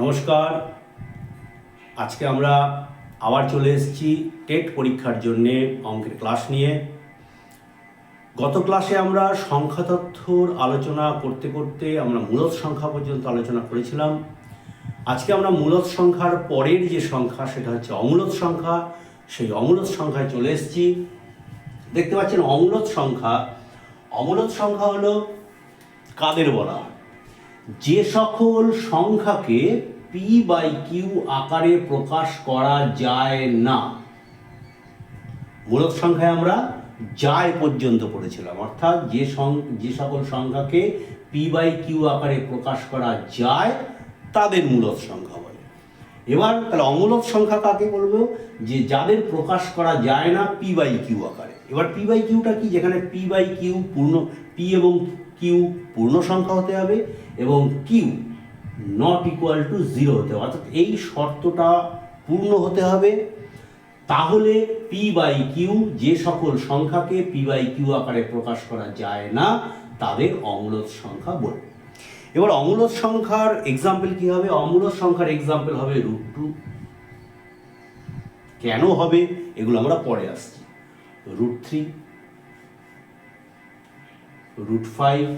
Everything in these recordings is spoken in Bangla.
নমস্কার। আজকে আমরা আবার চলে এসেছি টেট পরীক্ষার জন্যে অঙ্কের ক্লাস নিয়ে। গত ক্লাসে আমরা সংখ্যা তথ্যর আলোচনা করতে করতে আমরা মূলদ সংখ্যা পর্যন্ত আলোচনা করেছিলাম। আজকে আমরা মূলদ সংখ্যার পরের যে সংখ্যা সেটা হচ্ছে অমূলদ সংখ্যা। সেই অমূলদ সংখ্যায় চলে এসেছি। দেখতে পাচ্ছেন অমূলদ সংখ্যা হলো কাদের বলা হয়? যে সকল সংখ্যাকে p/q আকারে প্রকাশ করা যায় না। মূলদ সংখ্যায় আমরা যায় পর্যন্ত পড়েছিলাম, অর্থাৎ যে সকল সংখ্যাকে p/q আকারে প্রকাশ করা যায় তাদের মূলদ সংখ্যা বলে। এবার তাহলে অমূলদ সংখ্যা কাকে বলবো? যে যাদের প্রকাশ করা যায় না p/q আকারে। এবার p/qটা কি? যেখানে p/q পূর্ণ, p এবং q পূর্ণ সংখ্যা হতে হবে এবং q নট ইকুয়াল টু 0 হতে হবে, অর্থাৎ এই শর্তটা পূর্ণ হতে হবে। তাহলে p/q, যে সকল সংখ্যাকে p/q আকারে প্রকাশ করা যায় না তাদের অমূলদ সংখ্যা বলবে। এবার অমূলদ সংখ্যার এক্সাম্পল কি হবে? অমূলদ সংখ্যার এক্সাম্পল হবে √2। কেন হবে এগুলো আমরা পরে আসছি। √3, √5,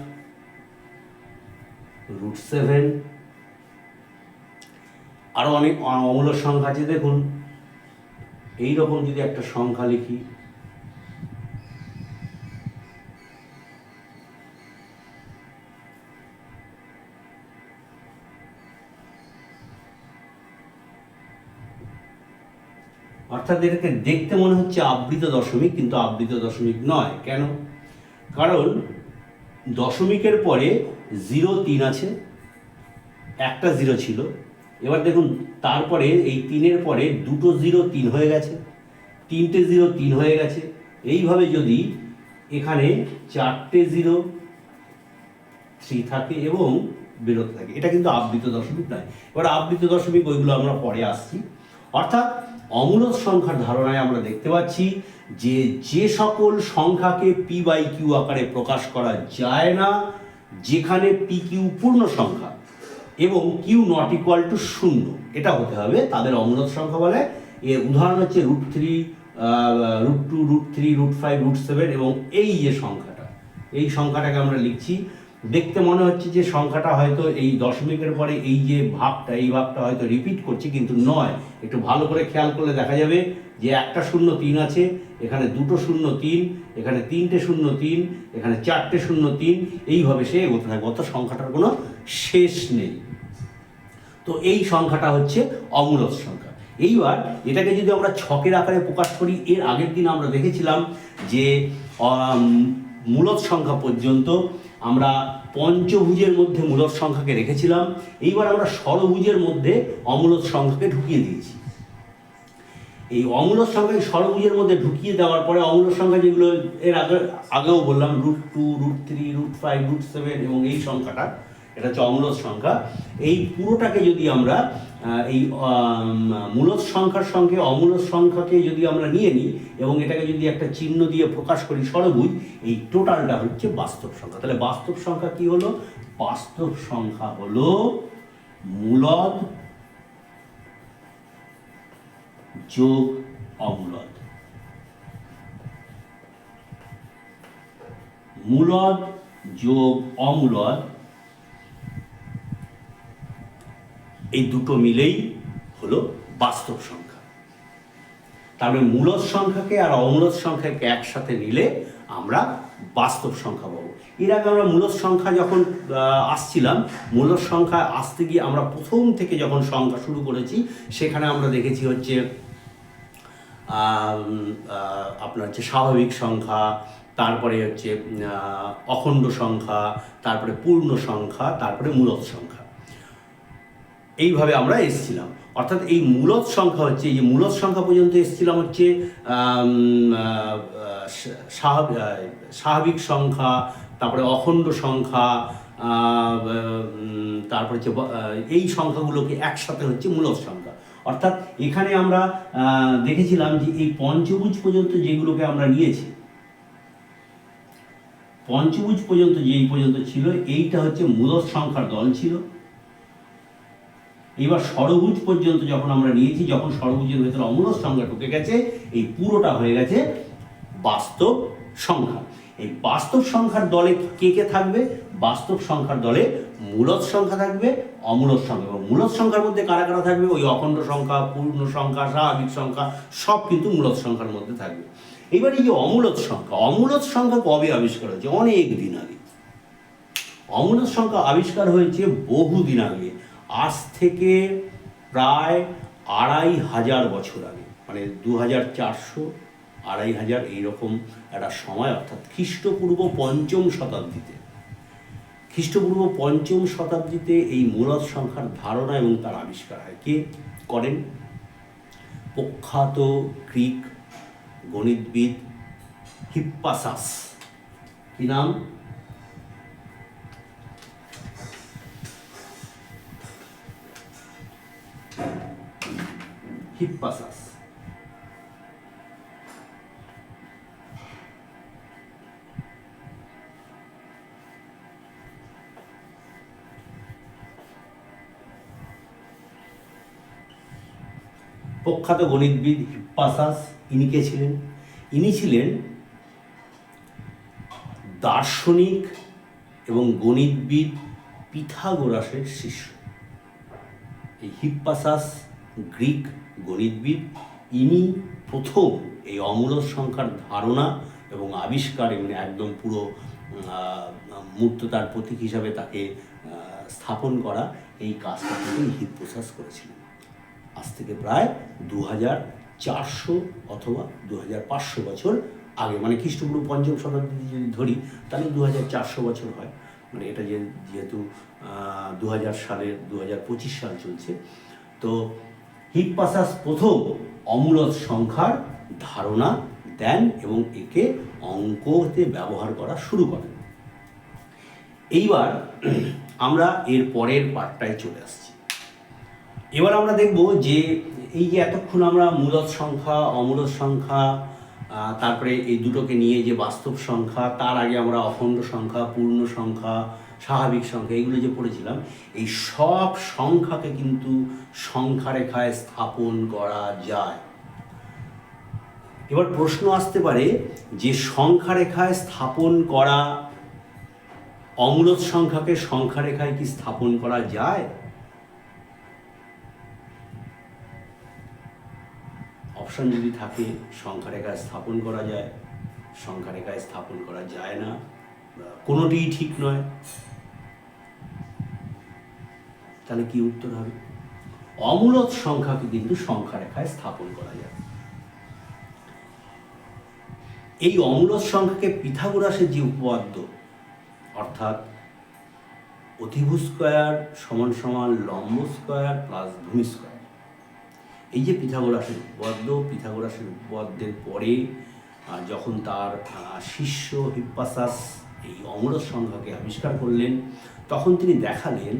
√7, আরো অনেক অমূলদ সংখ্যা আছে। দেখুন, এইরকম যদি একটা সংখ্যা লিখি, অর্থাৎ এটাকে দেখতে মনে হচ্ছে আবৃত দশমিক, কিন্তু আবৃত দশমিক নয়। কেন? কারণ দশমিকের পরে 0, 3 আছে, একটা 0 ছিল। এবার দেখুন, তারপরে এই 3-এর পরে দুটো 0 3 হয়ে গেছে, 3টে 0 3 হয়ে গেছে। এইভাবে যদি এখানে 4টে 0 3 থাকে এবং বেরোতে থাকে, এটা কিন্তু আবৃত দশমিক নয়। এবার আবৃত দশমিক ওইগুলো আমরা পরে আসছি। অর্থাৎ অমূলদ সংখ্যার ধারণায় আমরা দেখতে পাচ্ছি যে যে সকল সংখ্যাকে p/q আকারে প্রকাশ করা যায় না, যেখানে pq পূর্ণ সংখ্যা এবং q নট ইকুয়াল টু 0 এটা হতে হবে, তাদের অমূলদ সংখ্যা বলে। এর উদাহরণ হচ্ছে √3, √2, √3, √5, √7 এবং এই যে সংখ্যাটা, এই সংখ্যাটাকে আমরা লিখছি। দেখতে মনে হচ্ছে যে সংখ্যাটা হয়তো এই দশমিকের পরে এই যে ভাগটা, এই ভাগটা হয়তো রিপিট করছে, কিন্তু নয়। একটু ভালো করে খেয়াল করলে দেখা যাবে যে একটা 0 3 আছে, এখানে দুটো 0 3, এখানে 3টে 0 3, এখানে 4টে 0 3, এইভাবে সে এগোতে থাকে। অত সংখ্যাটার কোনো শেষ নেই। তো এই সংখ্যাটা হচ্ছে অমূলদ সংখ্যা। এইবার এটাকে যদি আমরা ছকের আকারে প্রকাশ করি, এর আগের দিন আমরা দেখেছিলাম যে মূলদ সংখ্যা পর্যন্ত আমরা পঞ্চভুজের মধ্যে মূলদ সংখ্যাকে রেখেছিলাম। এইবার আমরা ষড়ভুজের মধ্যে অমূলদ সংখ্যাকে ঢুকিয়ে দিয়েছি। এই অমূলদ সংখ্যাকে ষড়ভুজের মধ্যে ঢুকিয়ে দেওয়ার পরে অমূলদ সংখ্যা যেগুলো এর আগেও বললাম, √2, √3, √5, √7 এবং এই সংখ্যাটা, এটা হচ্ছে অমূলদ সংখ্যা। এই পুরোটাকে যদি আমরা এই মূলদ সংখ্যার সঙ্গে অমূলদ সংখ্যাকে যদি আমরা নিয়ে নিই এবং এটাকে যদি একটা চিহ্ন দিয়ে প্রকাশ করি ষড়ভুজ, এই টোটালটা হচ্ছে বাস্তব সংখ্যা। তাহলে বাস্তব সংখ্যা কি হলো? বাস্তব সংখ্যা হলো মূলদ যোগ অমূলদ। মূলদ যোগ অমূলদ এই দুটো মিলেই হলো বাস্তব সংখ্যা। তারপরে মূলদ সংখ্যাকে আর অমূলদ সংখ্যাকে একসাথে নিলে আমরা বাস্তব সংখ্যা পাবো। এর আগে আমরা মূলদ সংখ্যা যখন আসছিলাম, মূলদ সংখ্যা আসতে গিয়ে আমরা প্রথম থেকে যখন সংখ্যা শুরু করেছি, সেখানে আমরা দেখেছি হচ্ছে আপনার হচ্ছে স্বাভাবিক সংখ্যা, তারপরে হচ্ছে অখণ্ড সংখ্যা, তারপরে পূর্ণ সংখ্যা, তারপরে মূলদ সংখ্যা। এইভাবে আমরা এসেছিলাম। অর্থাৎ এই মূলদ সংখ্যা হচ্ছে, এই যে মূলদ সংখ্যা পর্যন্ত এসেছিলাম হচ্ছে স্বাভাবিক সংখ্যা, তারপরে অখণ্ড সংখ্যা, তারপরে হচ্ছে এই সংখ্যাগুলোকে একসাথে হচ্ছে মূলদ সংখ্যা। অর্থাৎ এখানে আমরা দেখেছিলাম যে এই পঞ্চভুজ পর্যন্ত যেগুলোকে আমরা নিয়েছি, পঞ্চভুজ পর্যন্ত যেই পর্যন্ত ছিল, এইটা হচ্ছে মূলদ সংখ্যার দল ছিল। এবার ষড়ভুজ পর্যন্ত যখন আমরা নিয়েছি, যখন ষড়ভুজের ভেতরে অমূলদ সংখ্যা ঢুকে গেছে, এই পুরোটা হয়ে গেছে বাস্তব সংখ্যা। এই বাস্তব সংখ্যার দলে কে কে থাকবে? বাস্তব সংখ্যার দলে মূলদ সংখ্যা থাকবে, অমূলদ সংখ্যা। এবং মূলদ সংখ্যার মধ্যে কারা কারা থাকবে? ওই অখণ্ড সংখ্যা, পূর্ণ সংখ্যা, স্বাভাবিক সংখ্যা, সব কিন্তু মূলদ সংখ্যার মধ্যে থাকবে। এবার এই যে অমূলদ সংখ্যা, অমূলদ সংখ্যা কবে আবিষ্কার হয়েছে? অনেক দিন আগে। অমূলদ সংখ্যা আবিষ্কার হয়েছে বহুদিন আগে, আজ থেকে প্রায় 2500 বছর আগে, মানে 2400, 2500 এইরকম একটা সময়, অর্থাৎ খ্রিস্টপূর্ব 5ম শতাব্দীতে। খ্রিস্টপূর্ব 5ম শতাব্দীতে এই মূলদ সংখ্যার ধারণা এবং তার আবিষ্কার হয়। কে করেন? প্রখ্যাত গ্রিক গণিতবিদ হিপ্পাসাস। কি নাম? হিপ্পাসাস। প্রখ্যাত গণিতবিদ হিপ্পাসাস, ইনি কে ছিলেন? ইনি ছিলেন দার্শনিক এবং গণিতবিদ পিথাগোরাসের শিষ্য। এই হিপ্পাসাস গ্রিক গণিতবিদ, ইনি প্রথম এই অমূলদ সংখ্যার ধারণা এবং আবিষ্কার, এবং একদম পুরো মূর্ততার প্রতীক হিসাবে তাকে স্থাপন করা, এই কাজটা কিন্তু হিপ্পাসাস করেছিলেন। আজ থেকে প্রায় 2400 অথবা 2500 বছর আগে, মানে খ্রিস্টপূর্ব 5ম শতাব্দী যদি ধরি তাহলে 2400 বছর হয়। মানে এটা যেহেতু 2000 সালের 2025 সাল চলছে, তো হিপ্পাসাস প্রথম অমূলদ সংখ্যার ধারণা দেন এবং একে অঙ্কতে ব্যবহার করা শুরু করেন। এইবার আমরা এর পরের পার্টটায় চলে আসছি। এবার আমরা দেখব যে এই যে এতক্ষণ আমরা মূলদ সংখ্যা, অমূলদ সংখ্যা, তারপরে এই দুটোকে নিয়ে যে বাস্তব সংখ্যা, তার আগে আমরা অখণ্ড সংখ্যা, পূর্ণ সংখ্যা, স্বাভাবিক সংখ্যা, এগুলো যে পড়েছিলাম, এই সব সংখ্যাকে কিন্তু সংখ্যা রেখায় স্থাপন করা যায়। এবার প্রশ্ন আসতে পারে যে সংখ্যা রেখায় স্থাপন করা অমূলদ সংখ্যাকে সংখ্যা রেখায় কি স্থাপন করা যায়? অপশন যদি থাকে, সংখ্যা রেখায় স্থাপন করা যায়, সংখ্যা রেখায় স্থাপন করা যায় না, কোনোটিই ঠিক নয়, তাহলে কি উত্তর হবে? অমূলদ সংখ্যাকে কিন্তু সংখ্যা রেখায় স্থাপন করা যায়। এই অমূলদ সংখ্যাকে পিথাগোরাসের যে উপপাদ্য, অর্থাৎ অতিভুজ স্কয়ার সমান সমান লম্ব স্কয়ার প্লাস ভূমি স্কয়ার, এই যে পিথাগোরাসের উপপাদ্য, পিথাগোরাসের উপপাদ্যের পরে যখন তার শিষ্য হিপ্পাসাস এই অমূলদ সংখ্যাকে আবিষ্কার করলেন, তখন তিনি দেখালেন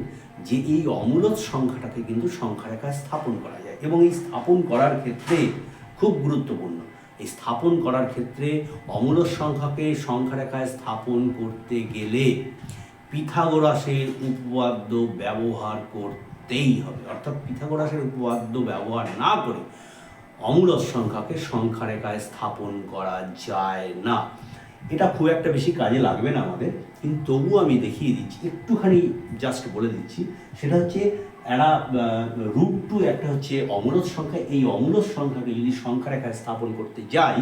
যে এই অমূলদ সংখ্যাটাকে কিন্তু সংখ্যা রেখায় স্থাপন করা যায়। এবং এই স্থাপন করার ক্ষেত্রে খুব গুরুত্বপূর্ণ, এই স্থাপন করার ক্ষেত্রে অমূলদ সংখ্যাকে সংখ্যা রেখায় স্থাপন করতে গেলে পিথাগোরাসের উপপাদ্য ব্যবহার করতেই হবে। অর্থাৎ পিথাগোরাসের উপপাদ্য ব্যবহার না করে অমূলদ সংখ্যাকে সংখ্যা রেখায় স্থাপন করা যায় না। এটা খুব একটা বেশি কাজে লাগবে না আমাদের, কিন্তু তবুও আমি দেখিয়ে দিচ্ছি, একটুখানি জাস্ট বলে দিচ্ছি। সেটা হচ্ছে একটা √2, একটা হচ্ছে অমূলদ সংখ্যা। এই অমূলদ সংখ্যাকে যদি সংখ্যা রেখায় স্থাপন করতে যাই,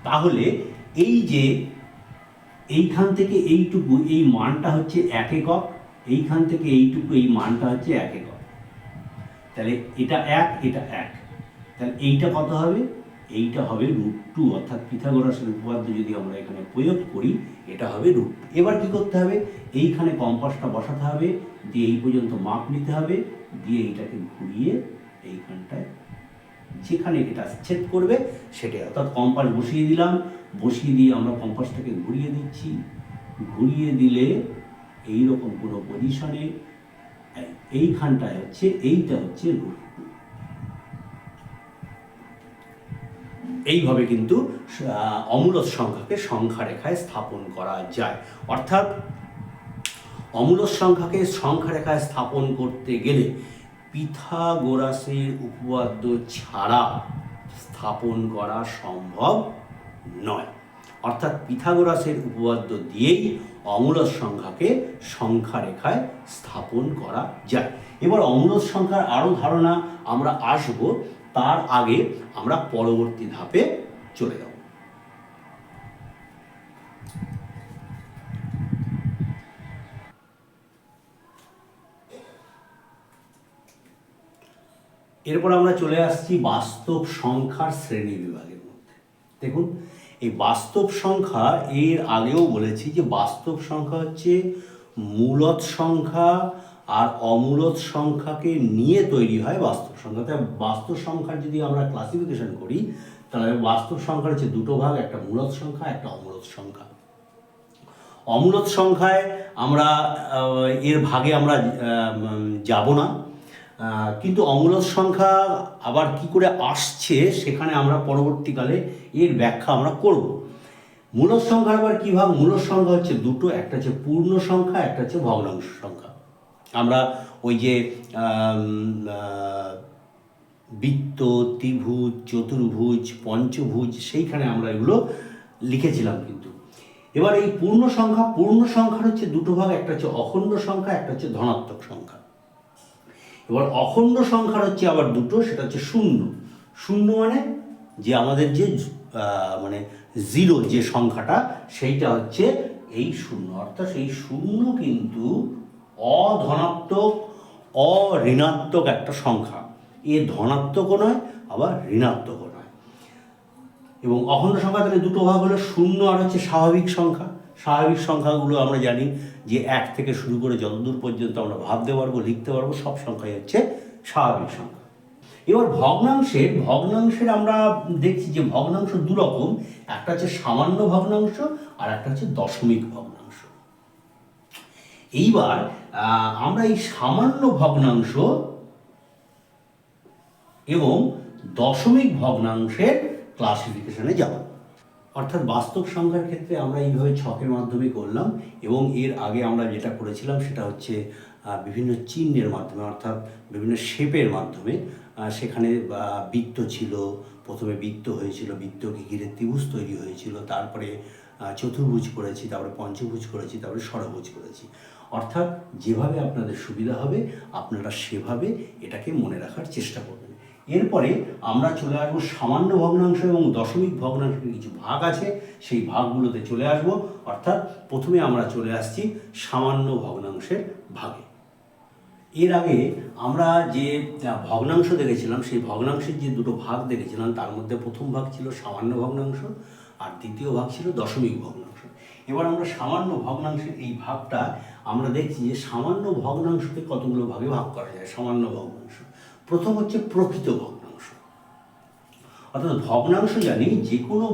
তাহলে এই যে এইখান থেকে এইটুকু, এই মানটা হচ্ছে 1 একক, এইখান থেকে এইটুকু, এই মানটা হচ্ছে 1 একক। তাহলে এটা 1, এটা 1, তাহলে এইটা কত হবে? এইটা হবে √2, অর্থাৎ পিথাগোরাসের উপপাদ্য যদি আমরা এখানে প্রয়োগ করি, এটা হবে √2। এবার কি করতে হবে? এইখানে কম্পাসটা বসাতে হবে, দিয়ে এই পর্যন্ত মাপ নিতে হবে, দিয়ে এইটাকে ঘুরিয়ে এইখানটায় যেখানে এটা ছেদ করবে সেটাই, অর্থাৎ কম্পাস বসিয়ে দিলাম, বসিয়ে দিয়ে আমরা কম্পাসটাকে ঘুরিয়ে দিচ্ছি, ঘুরিয়ে দিলে এইরকম কোনো পজিশনে এইখানটায় হচ্ছে, এইটা হচ্ছে √2। এইভাবে কিন্তু অমূলদ সংখ্যাকে সংখ্যা রেখায় স্থাপন করা যায়। অর্থাৎ অমূলদ সংখ্যাকে সংখ্যা রেখায় স্থাপন করতে গেলে পিথাগোরাসের উপপাদ্য ছাড়া স্থাপন করা সম্ভব নয়। অর্থাৎ পিথাগোরাসের উপপাদ্য দিয়েই অমূলদ সংখ্যাকে সংখ্যা রেখায় স্থাপন করা যায়। এবার অমূলদ সংখ্যার আরও ধারণা আমরা আসব, তার আগে আমরা পরবর্তী ধাপে চলে যাব। এরপর আমরা চলে আসছি বাস্তব সংখ্যার শ্রেণী বিভাগের মধ্যে। দেখুন, এই বাস্তব সংখ্যা, এর আগেও বলেছি যে বাস্তব সংখ্যা হচ্ছে মূলদ সংখ্যা আর অমূলদ সংখ্যাকে নিয়ে তৈরি হয় বাস্তব সংখ্যা। তাই বাস্তব সংখ্যার যদি আমরা ক্লাসিফিকেশন করি, তাহলে বাস্তব সংখ্যার হচ্ছে দুটো ভাগ, একটা মূলদ সংখ্যা, একটা অমূলদ সংখ্যা। অমূলদ সংখ্যায় আমরা এর ভাগে আমরা যাব না, কিন্তু অমূলদ সংখ্যা আবার কি করে আসছে সেখানে আমরা পরবর্তীকালে এর ব্যাখ্যা আমরা করব। মূলদ সংখ্যার আবার কী ভাগ? মূলদ সংখ্যা হচ্ছে দুটো, একটা হচ্ছে পূর্ণ সংখ্যা, একটা হচ্ছে ভগ্নাংশ সংখ্যা। আমরা ওই যে বৃত্ত, ত্রিভুজ, চতুর্ভুজ, পঞ্চভুজ, সেইখানে আমরা এগুলো লিখেছিলাম। কিন্তু এবার এই পূর্ণ সংখ্যার হচ্ছে দুটো ভাগ, একটা হচ্ছে অখণ্ড সংখ্যা, একটা হচ্ছে ধনাত্মক সংখ্যা। এবার অখণ্ড সংখ্যার হচ্ছে আবার দুটো, সেটা হচ্ছে শূন্য মানে যে আমাদের যে মানে জিরো যে সংখ্যাটা, সেইটা হচ্ছে এই শূন্য। অর্থাৎ এই শূন্য কিন্তু অধনাত্মক অঋণাত্মক একটা সংখ্যা, এ ধনাত্মকও নয় আবার ঋণাত্মকও নয়। এবং অখণ্ড সংখ্যা তাহলে দুটো ভাগ হলো, শূন্য আর হচ্ছে স্বাভাবিক সংখ্যা। স্বাভাবিক সংখ্যাগুলো আমরা জানি যে 1 থেকে শুরু করে যতদূর পর্যন্ত আমরা ভাবতে পারবো, লিখতে পারবো, সব সংখ্যাই হচ্ছে স্বাভাবিক সংখ্যা। এবার ভগ্নাংশের আমরা দেখছি যে ভগ্নাংশ দু রকম, একটা হচ্ছে সামান্য ভগ্নাংশ আর একটা হচ্ছে দশমিক ভগ্নাংশ। এইবার আমরা এই সামান্য ভগ্নাংশ এবং দশমিক ভগ্নাংশের ক্লাসিফিকেশনে যাব। অর্থাৎ বাস্তব সংখ্যার ক্ষেত্রে আমরা এইভাবে ছকের মাধ্যমে করলাম, এবং এর আগে আমরা যেটা করেছিলাম সেটা হচ্ছে বিভিন্ন চিহ্নের মাধ্যমে, অর্থাৎ বিভিন্ন শেপের মাধ্যমে। সেখানে বৃত্ত ছিল, প্রথমে বৃত্ত হয়েছিল, বৃত্তকে ঘিরে ত্রিভুজ তৈরি হয়েছিল, তারপরে চতুর্ভুজ করেছি, তারপরে পঞ্চভুজ করেছি, তারপরে ষড়ভুজ করেছি। অর্থাৎ যেভাবে আপনাদের সুবিধা হবে আপনারা সেভাবে এটাকে মনে রাখার চেষ্টা করবেন। এরপরে আমরা চলে আসবো সামান্য ভগ্নাংশ এবং দশমিক ভগ্নাংশের কিছু ভাগ আছে, সেই ভাগগুলোতে চলে আসব। অর্থাৎ প্রথমে আমরা চলে আসছি সামান্য ভগ্নাংশের ভাগে। এর আগে আমরা যে ভগ্নাংশ দেখেছিলাম, সেই ভগ্নাংশের যে দুটো ভাগ দেখেছিলাম, তার মধ্যে প্রথম ভাগ ছিল সামান্য ভগ্নাংশ আর দ্বিতীয় ভাগ ছিল দশমিক ভগ্নাংশ। এবার আমরা সামান্য ভগ্নাংশের এই ভাগটা আমরা দেখছি যে সামান্য ভগ্নাংশকে কতগুলো ভাগে ভাগ করা যায়। সামান্য ভগ্নাংশ প্রথম হচ্ছে প্রকৃত ভগ্নাংশ। অর্থাৎ ভগ্নাংশ জানি যে কোনো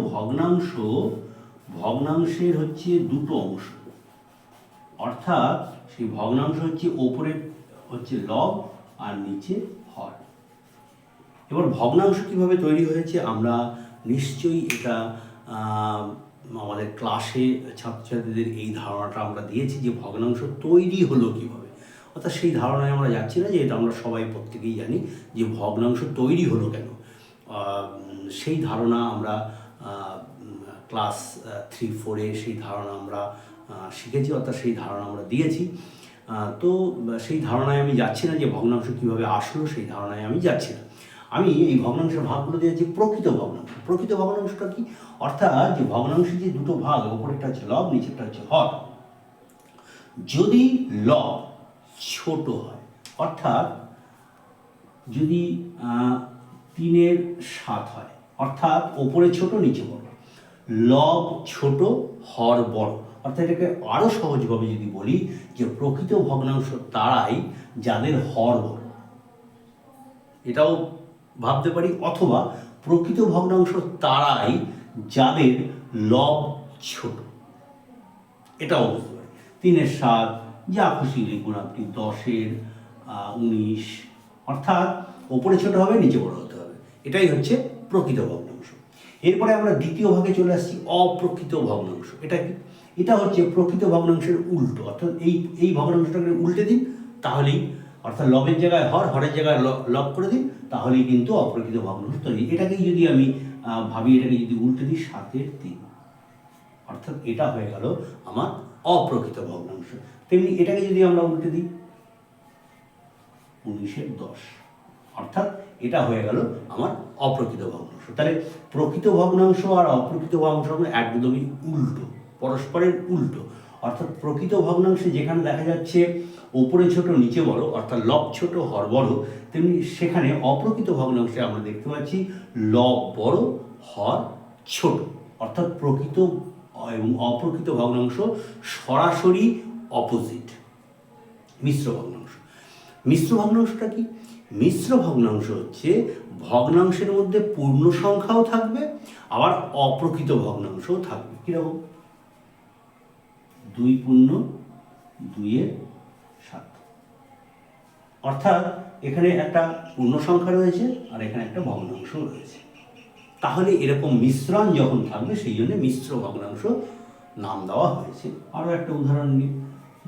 ভগ্নাংশের হচ্ছে দুটো অংশ, অর্থাৎ সেই ভগ্নাংশ হচ্ছে ওপরে হচ্ছে লব আর নিচে হর। এবার ভগ্নাংশ কিভাবে তৈরি হয়েছে আমরা নিশ্চয়ই এটা আমাদের ক্লাসে ছাত্রছাত্রীদের এই ধারণাটা আমরা দিয়েছি যে ভগ্নাংশ তৈরি হলো কিভাবে। অর্থাৎ সেই ধারণায় আমরা যাচ্ছি না, যে এটা আমরা সবাই প্রত্যেকেই জানি যে ভগ্নাংশ তৈরি হলো কেন। সেই ধারণা আমরা ক্লাস 3-4-এ সেই ধারণা আমরা শিখেছি, অর্থাৎ সেই ধারণা আমরা দিয়েছি। তো সেই ধারণায় আমি যাচ্ছি না যে ভগ্নাংশ কীভাবে আসলো, সেই ধারণায় আমি যাচ্ছি না। আমি এই ভগ্নাংশের ভাগগুলো দিয়েছি প্রকৃত ভগ্নাংশ। প্রকৃত ভগ্নাংশটা কি? অর্থাৎ যে ভগ্নাংশের যে দুটো ভাগ, ওপরেরটা হচ্ছে লব, নিচেরটা হচ্ছে হর। যদি লব ছোট হয়, অর্থাৎ যদি 3/7 হয়, অর্থাৎ ওপরে ছোট নিচে বড়, লব ছোট হর বড়, অর্থাৎ এটাকে আরও সহজভাবে যদি বলি যে প্রকৃত ভগ্নাংশ তারাই যাদের হর বড়, এটাও ভাবতে পারি। অথবা প্রকৃত ভগ্নাংশ তারাই যাদের লব ছোট, এটাও বুঝতে পারি। 3/7 যা খুশি লিখুন আপনি, 10/19, অর্থাৎ ওপরে ছোট হবে নিচে বড় হতে হবে, এটাই হচ্ছে প্রকৃত ভগ্নাংশ। এরপরে আমরা দ্বিতীয় ভাগে চলে আসছি অপ্রকৃত ভগ্নাংশ। এটা কি? এটা হচ্ছে প্রকৃত ভগ্নাংশের উল্টো, অর্থাৎ এই ভগ্নাংশটাকে উল্টে দিন তাহলেই, অর্থাৎ লবের জায়গায় হরের জায়গায় লব করে দিন তাহলেই কিন্তু অপ্রকৃত ভগ্নাংশ তৈরি। এটাকেই যদি আমি ভাবি, এটাকে যদি উল্টে দিই 7/3, অর্থাৎ এটা হয়ে গেল আমার অপ্রকৃত ভগ্নাংশ। তেমনি এটাকে যদি আমরা উল্টে দিই 19/10, অর্থাৎ এটা হয়ে গেল আমার অপ্রকৃত ভগ্নাংশ। তাহলে প্রকৃত ভগ্নাংশ আর অপ্রকৃত ভগ্নাংশ একদমই উল্টো, পরস্পরের উল্টো। অর্থাৎ প্রকৃত ভগ্নাংশে যেখানে দেখা যাচ্ছে ওপরে ছোট নিচে বড়, অর্থাৎ লব ছোট হর বড়, তেমনি সেখানে অপ্রকৃত ভগ্নাংশে আমরা দেখতে পাচ্ছি লব বড় হর ছোট। অর্থাৎ প্রকৃত এবং অপ্রকৃত ভগ্নাংশ সরাসরি অপোজিট। মিশ্র ভগ্নাংশ, মিশ্র ভগ্নাংশটা কি? মিশ্র ভগ্নাংশ হচ্ছে ভগ্নাংশের মধ্যে পূর্ণ সংখ্যাও থাকবে আবার অপ্রকৃত ভগ্নাংশও থাকবে। কিরকম? 2×2=7, অর্থাৎ এখানে একটা পূর্ণ সংখ্যা রয়েছে আর এখানে একটা ভগ্নাংশ রয়েছে। তাহলে এরকম মিশ্রণ যখন থাকবে সেই জন্য মিশ্র ভগ্নাংশ নাম দেওয়া হয়েছে। আরও একটা উদাহরণ নিই,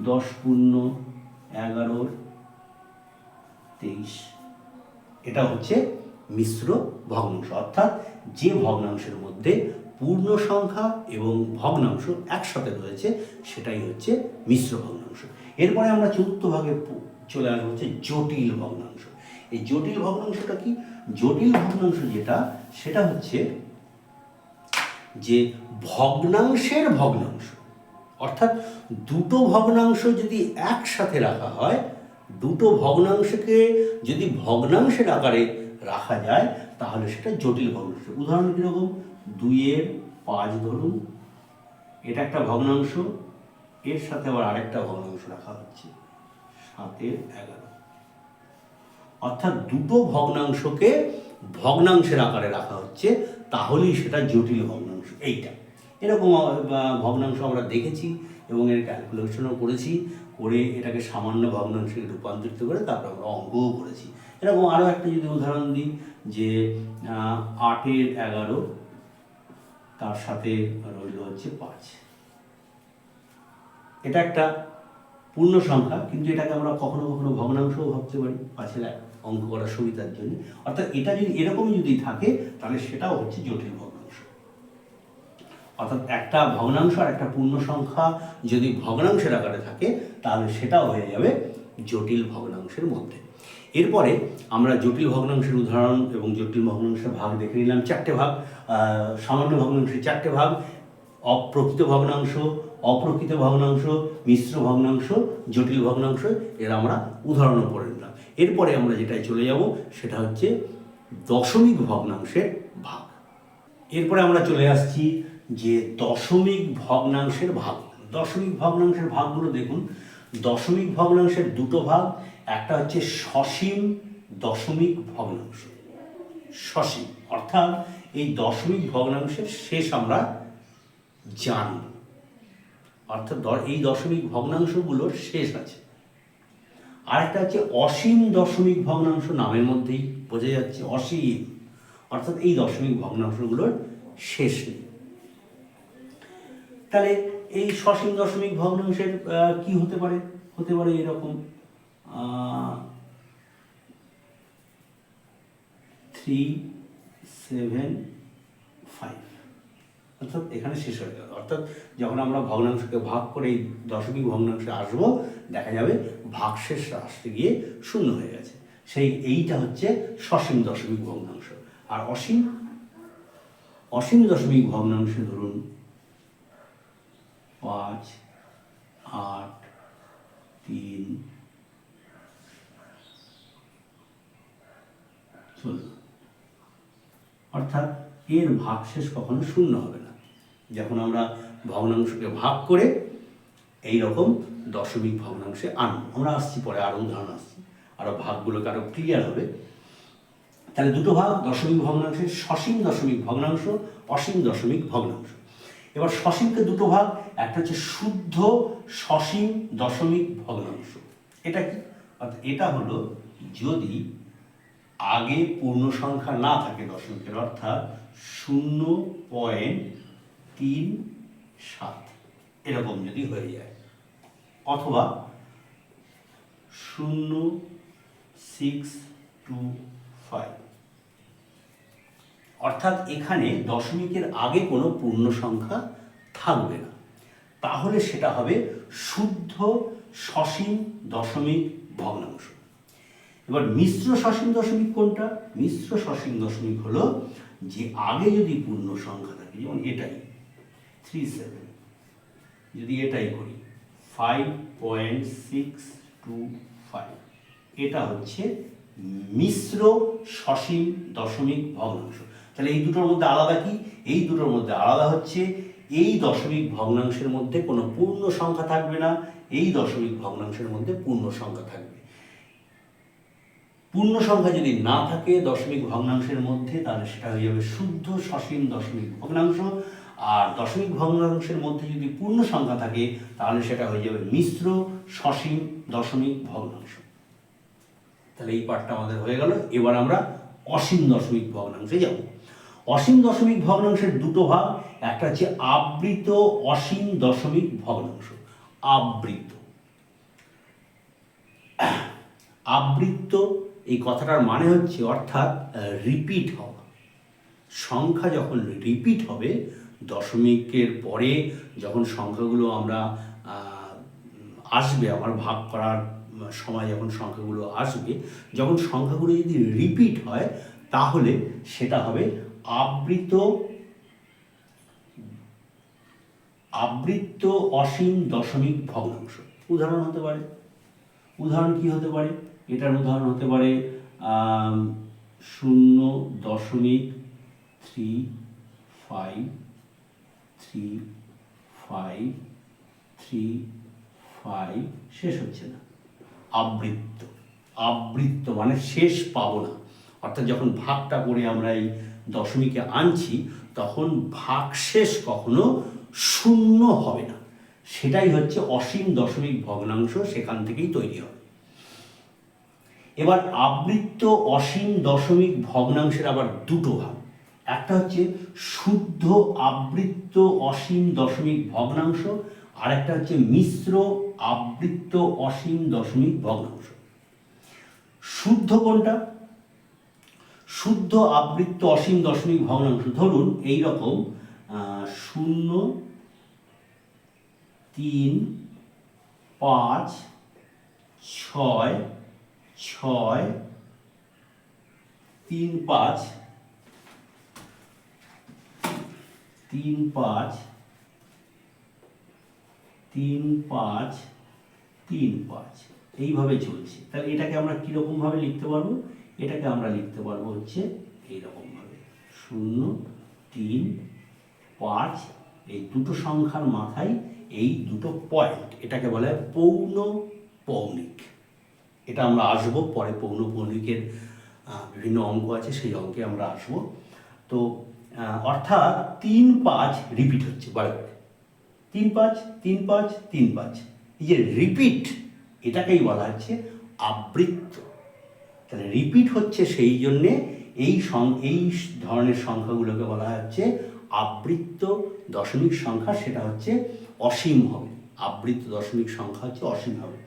10×11=23, এটা হচ্ছে মিশ্র ভগ্নাংশ, অর্থাৎ যে ভগ্নাংশের মধ্যে পূর্ণ সংখ্যা এবং ভগ্নাংশ একসাথে রয়েছে সেটাই হচ্ছে মিশ্র ভগ্নাংশ। এরপরে আমরা চতুর্থ ভাগে চলে আসবো হচ্ছে জটিল ভগ্নাংশ। এই জটিল ভগ্নাংশটা কি? জটিল ভগ্নাংশ যেটা, সেটা হচ্ছে যে ভগ্নাংশের ভগ্নাংশ, অর্থাৎ দুটো ভগ্নাংশ যদি একসাথে রাখা হয়, দুটো ভগ্নাংশকে যদি ভগ্নাংশের আকারে রাখা যায় তাহলে সেটা জটিল ভগ্নাংশ। উদাহরণ কীরকম? 2/5 ধরুন, এটা একটা ভগ্নাংশ, এর সাথে আবার আরেকটা ভগ্নাংশ রাখা হচ্ছে 7/11, অর্থাৎ দুটো ভগ্নাংশকে ভগ্নাংশের আকারে রাখা হচ্ছে, তাহলেই সেটা জটিল ভগ্নাংশ। এইটা এরকম ভগ্নাংশ আমরা দেখেছি এবং এর ক্যালকুলেশনও করেছি, করে এটাকে সামান্য ভগ্নাংশে রূপান্তরিত করে তারপর আমরা অঙ্কও করেছি। এরকম আরও একটা যদি উদাহরণ দিই, যে 8/11 তার সাথে রইল হচ্ছে 5, এটা একটা পূর্ণ সংখ্যা, কিন্তু এটাকে আমরা কখনো কখনো ভগ্নাংশও ভাবতে পারি 5-এর অঙ্ক করার সুবিধার জন্য। অর্থাৎ এটা যদি এরকমই যদি থাকে তাহলে সেটাও হচ্ছে জটিল ভগ্নাংশ। অর্থাৎ একটা ভগ্নাংশ আর একটা পূর্ণ সংখ্যা যদি ভগ্নাংশের আকারে থাকে তাহলে সেটাও হয়ে যাবে জটিল ভগ্নাংশের মধ্যে। এরপরে আমরা জটিল ভগ্নাংশের উদাহরণ এবং জটিল ভগ্নাংশের ভাগ দেখে নিলাম। 4টে ভাগ, সামান্য ভগ্নাংশের 4টে ভাগ: অপ্রকৃত ভগ্নাংশ, অপ্রকৃত ভগ্নাংশ, মিশ্র ভগ্নাংশ, জটিল ভগ্নাংশ। এর আমরা উদাহরণও করে নিলাম। এরপরে আমরা যেটায় চলে যাব সেটা হচ্ছে দশমিক ভগ্নাংশের ভাগ। এরপরে আমরা চলে আসছি যে দশমিক ভগ্নাংশের ভাগ। দশমিক ভগ্নাংশের ভাগগুলো দেখুন। দশমিক ভগ্নাংশের দুটো ভাগ, একটা হচ্ছে সসীম দশমিক ভগ্নাংশ। সসীম অর্থাৎ এই দশমিক ভগ্নাংশের শেষ আমরা জানব, অর্থাৎ এই দশমিক ভগ্নাংশগুলোর শেষ আছে। আর একটা হচ্ছে অসীম দশমিক ভগ্নাংশ, নামের মধ্যেই বোঝা যাচ্ছে অসীম, অর্থাৎ এই দশমিক ভগ্নাংশগুলোর শেষ নেই। তাহলে এই সসীম দশমিক ভগ্নাংশের কি হতে পারে? হতে পারে এরকম 3/7/5, অর্থাৎ এখানে শেষ হয়ে গেল। অর্থাৎ যখন আমরা ভগ্নাংশকে ভাগ করে এই দশমিক ভগ্নাংশে আসবো, দেখা যাবে ভাগশেষ আসতে গিয়ে শূন্য হয়ে গেছে। এইটা হচ্ছে সসীম দশমিক ভগ্নাংশ। আর অসীম দশমিক ভগ্নাংশে ধরুন 5, 8, 3, 16, অর্থাৎ এর ভাগশেষ কখনো শূন্য হবে না। যখন আমরা ভগ্নাংশকে ভাগ করে এই রকম দশমিক ভগ্নাংশে আনবো, আমরা আসছি পরে, আরও উদাহরণ আসছি, আরও ভাগগুলোকে আরও ক্লিয়ার হবে। তাহলে দুটো ভাগ দশমিক ভগ্নাংশের: সসীম দশমিক ভগ্নাংশ, অসীম দশমিক ভগ্নাংশ। এবার সসীমকে দুটো ভাগ, একটা হচ্ছে শুদ্ধ সসীম দশমিক ভগ্নাংশ। এটা কি? অর্থাৎ এটা হলো যদি আগে পূর্ণ সংখ্যা না থাকে দশমিকের, অর্থাৎ 0.37, এরকম যদি হয়ে যায়, অথবা 0.625, অর্থাৎ এখানে দশমিকের আগে কোনো পূর্ণ সংখ্যা থাকবে না, তাহলে সেটা হবে শুদ্ধ সসীম দশমিক ভগ্নাংশ। এবার মিশ্র সসীম দশমিক কোনটা? মিশ্র সসীম দশমিক হলো যে আগে যদি পূর্ণ সংখ্যা থাকে, যেমন এটাই 37, যদি এটাই করি 5.625, এটা হচ্ছে মিশ্র সসীম দশমিক ভগ্নাংশ। তাহলে এই দুটোর মধ্যে আলাদা কি? এই দুটোর মধ্যে আলাদা হচ্ছে এই দশমিক ভগ্নাংশের মধ্যে কোনো পূর্ণ সংখ্যা থাকবে না, এই দশমিক ভগ্নাংশের মধ্যে পূর্ণ সংখ্যা থাকবে। পূর্ণ সংখ্যা যদি না থাকে দশমিক ভগ্নাংশের মধ্যে, তাহলে সেটা হয়ে যাবে শুদ্ধ সসীম দশমিক ভগ্নাংশ। আর দশমিক ভগ্নাংশের মধ্যে যদি পূর্ণ সংখ্যা থাকে, তাহলে সেটা হয়ে যাবে মিশ্র সসীম দশমিক ভগ্নাংশ। তাহলে এই পার্টটা আমাদের হয়ে গেল। এবার আমরা অসীম দশমিক ভগ্নাংশে যাব। অসীম দশমিক ভগ্নাংশের দুটো ভাগ, একটা হচ্ছে আবৃত অসীম দশমিক ভগ্নাংশ। আবৃত, আবৃত্ত এই কথাটার মানে হচ্ছে অর্থাৎ রিপিট হওয়া। সংখ্যা যখন রিপিট হবে, দশমিকের পরে যখন সংখ্যাগুলো আমরা আসবে, আমার ভাগ করার সময় যখন সংখ্যাগুলো আসবে, যখন সংখ্যাগুলো যদি রিপিট হয়, তাহলে সেটা হবে আবৃত্ত অসীম দশমিক ভগ্নাংশ। উদাহরণ হতে পারে, উদাহরণ কি হতে পারে? এটার উদাহরণ হতে পারে 0.353535, শেষ হচ্ছে না। আবৃত্ত, আবৃত্ত মানে শেষ পাবো না। অর্থাৎ যখন ভাগটা করে আমরা এই দশমিকে আনছি, তখন ভাগশেষ কখনো শূন্য হবে না। সেটাই হচ্ছে অসীম দশমিক ভগ্নাংশ, সেখান থেকেই তৈরি হবে। এবার আবৃত্ত অসীম দশমিক ভগ্নাংশের আবার দুটো ভাগ, একটা হচ্ছে শুদ্ধ আবৃত্ত অসীম দশমিক ভগ্নাংশ, আর একটা হচ্ছে মিশ্র আবৃত্ত অসীম দশমিক ভগ্নাংশ। শুদ্ধ কোনটা? শুদ্ধ আবৃত্ত অসীম দশমিক ভগ্নাংশ ধরুন এই রকম 0, 3, 5, 6, 6, 3, 5, 3, 5, 3, 5, 3, 5, এইভাবে চলছে। তাহলে এটাকে আমরা কিরকম ভাবে লিখতে পারবো? এটাকে আমরা লিখতে পারবো হচ্ছে এইরকম ভাবে 0, 3, 5, এই দুটো সংখ্যার মাথায় এই দুটো পয়েন্ট, এটাকে বলা হয় পৌনঃপৌনিক। এটা আমরা আসবো পরে, পৌনঃপৌনিকের বিভিন্ন অঙ্ক আছে, সেই অঙ্কে আমরা আসবো। তো অর্থাৎ 3, 5 রিপিট হচ্ছে বারে বারে, 3, 5, 3, 5, 3, 5, এই যে রিপিট, এটাকেই বলা হচ্ছে আবৃত্ত। তাহলে রিপিট হচ্ছে, সেই জন্যে এই ধরনের সংখ্যাগুলোকে বলা হচ্ছে আবৃত্ত দশমিক সংখ্যা। সেটা হচ্ছে অসীম হবে, আবৃত্ত দশমিক সংখ্যা হচ্ছে অসীম হবে।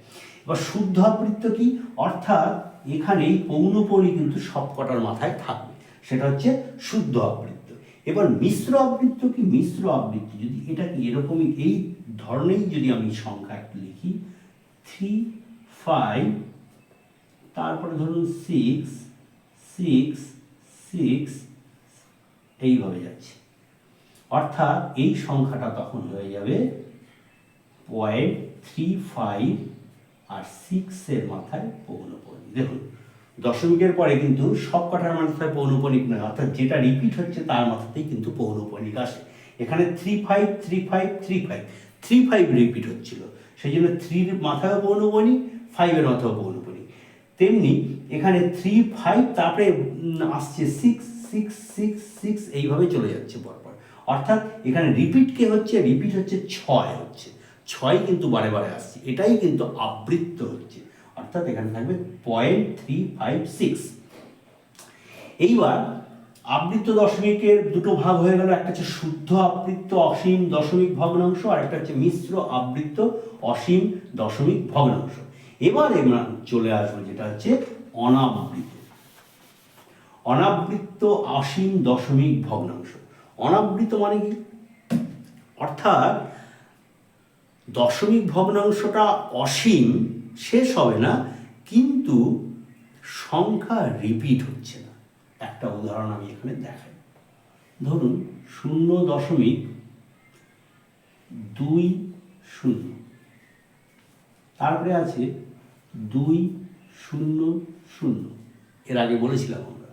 এবার শুদ্ধ আবৃত্ত কি? অর্থাৎ এখানে পৌনঃপৌনিক কিন্তু সবকটার মাথায় থাকবে, সেটা হচ্ছে শুদ্ধ আবৃত্ত। এবার মিশ্র আবৃত্ত কি? মিশ্র আবৃত্তি যদি এটাকে এরকমই এই ধরনেরই যদি আমি সংখ্যা একটা লিখি 3, 5, তারপরে ধরুন 6, 6, 6, এইভাবে যাচ্ছে, অর্থাৎ এই সংখ্যাটা তখন হয়ে যাবে 0.35 আর 6-এর মাথায় পৌনঃপৌনিক। দেখুন দশমিকের পরে কিন্তু সব কটার মাথায় পৌনঃপৌনিক নয়, অর্থাৎ যেটা রিপিট হচ্ছে তার মাথাতেই কিন্তু পৌনঃপৌনিক আসে। এখানে 35, 35, 35, 35 রিপিট হচ্ছিল, সেই জন্য 3-র মাথায়ও পৌনঃপৌনিক, 5-এর মাথায়ও পৌনঃপৌনিক। তেমনি এখানে 3, 5, তারপরে আসছে 6, 6, 6, 6, এইভাবে চলে যাচ্ছে পরপর। অর্থাৎ এখানে রিপিট কে হচ্ছে? রিপিট হচ্ছে 6 হচ্ছে, 6 কিন্তু বারে বারে আসছে, এটাই কিন্তু আবৃত্ত হচ্ছে। অর্থাৎ এখানে থাকবে 0.356। এইবার আবৃত্ত দশমিকের দুটো ভাগ হয়ে গেল, একটা হচ্ছে শুদ্ধ আবৃত্ত অসীম দশমিক ভগ্নাংশ, আর একটা হচ্ছে মিশ্র আবৃত্ত অসীম দশমিক ভগ্নাংশ। এবারে চলে আসবো যেটা হচ্ছে অনাবৃত। অনাবৃত্ত অসীম দশমিক ভগ্নাংশ। অনাবৃত মানে কি? অর্থাৎ দশমিক ভগ্নাংশটা অসীম, শেষ হবে না, কিন্তু সংখ্যা রিপিট হচ্ছে না। একটা উদাহরণ আমি এখানে দেখাই। ধরুন 0.20, তারপরে আছে 200, এর আগে বলেছিলাম আমরা।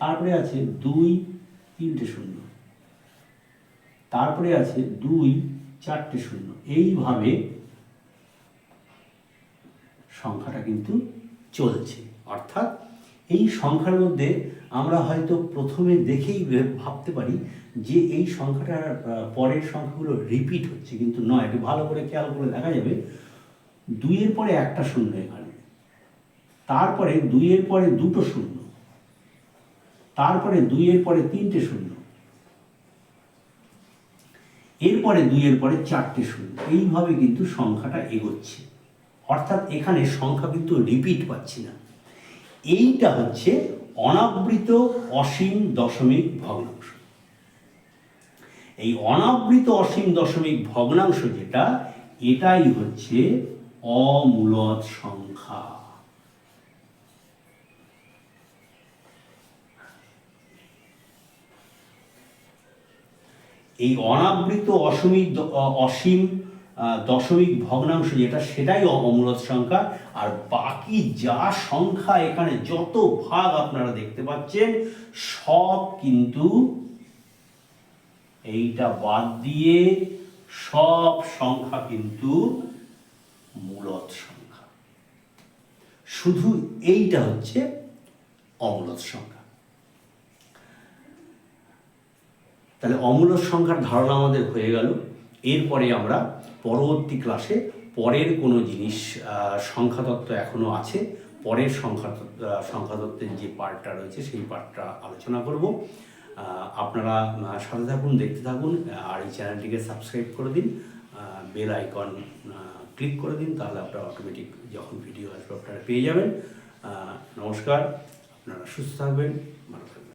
তারপরে আছে 2-3 শূন্য, তারপরে আছে 2-4 শূন্য। এইভাবে সংখ্যাটা কিন্তু চলছে। অর্থাৎ এই সংখ্যার মধ্যে আমরা হয়তো প্রথমে দেখেই ভাবতে পারি যে এই সংখ্যাটার পরের সংখ্যাগুলো রিপিট হচ্ছে, কিন্তু নয়। একটু ভালো করে খেয়াল করে দেখা যাবে 2-এর পরে 1 শূন্য এখানে, তারপরে 2-এর পরে 2 শূন্য, তারপরে 2-এর পরে 3 শূন্য, এরপরে 2-এর পরে 4 শূন্য। এইভাবে কিন্তু সংখ্যাটা এগোচ্ছে। অর্থাৎ এখানে সংখ্যা কিন্তু রিপিট পাচ্ছি না। এইটা হচ্ছে অনাবৃত অসীম দশমিক ভগ্নাংশ। এই অনাবৃত অসীম দশমিক ভগ্নাংশ যেটা, এটাই হচ্ছে অমূলদ সংখ্যা। এই অনাবৃত অসীম দশমিক ভগ্নাংশ যেটা, সেটাই অমূলদ সংখ্যা। আর বাকি যা সংখ্যা এখানে যত ভাগ আপনারা দেখতে পাচ্ছেন, সব কিন্তু এইটা বাদ দিয়ে সব সংখ্যা কিন্তু মূলদ সংখ্যা। শুধু এইটা হচ্ছে অমূলদ সংখ্যা। তাহলে অমূলদ সংখ্যার ধারণা আমাদের হয়ে গেল। এরপরে আমরা পরবর্তী ক্লাসে পরের কোনো জিনিস, সংখ্যাতত্ত্ব এখনও আছে, পরের সংখ্যাতত্ত্বের যে পার্টটা রয়েছে সেই পার্টটা আলোচনা করব। আপনারা সাথে থাকুন, দেখতে থাকুন, আর এই চ্যানেলটিকে সাবস্ক্রাইব করে দিন, বেল আইকন ক্লিক করে দিন, তাহলে আপনারা অটোমেটিক যখন ভিডিও আসবে আপনারা পেয়ে যাবেন। নমস্কার, আপনারা সুস্থ থাকবেন, ভালো থাকবেন।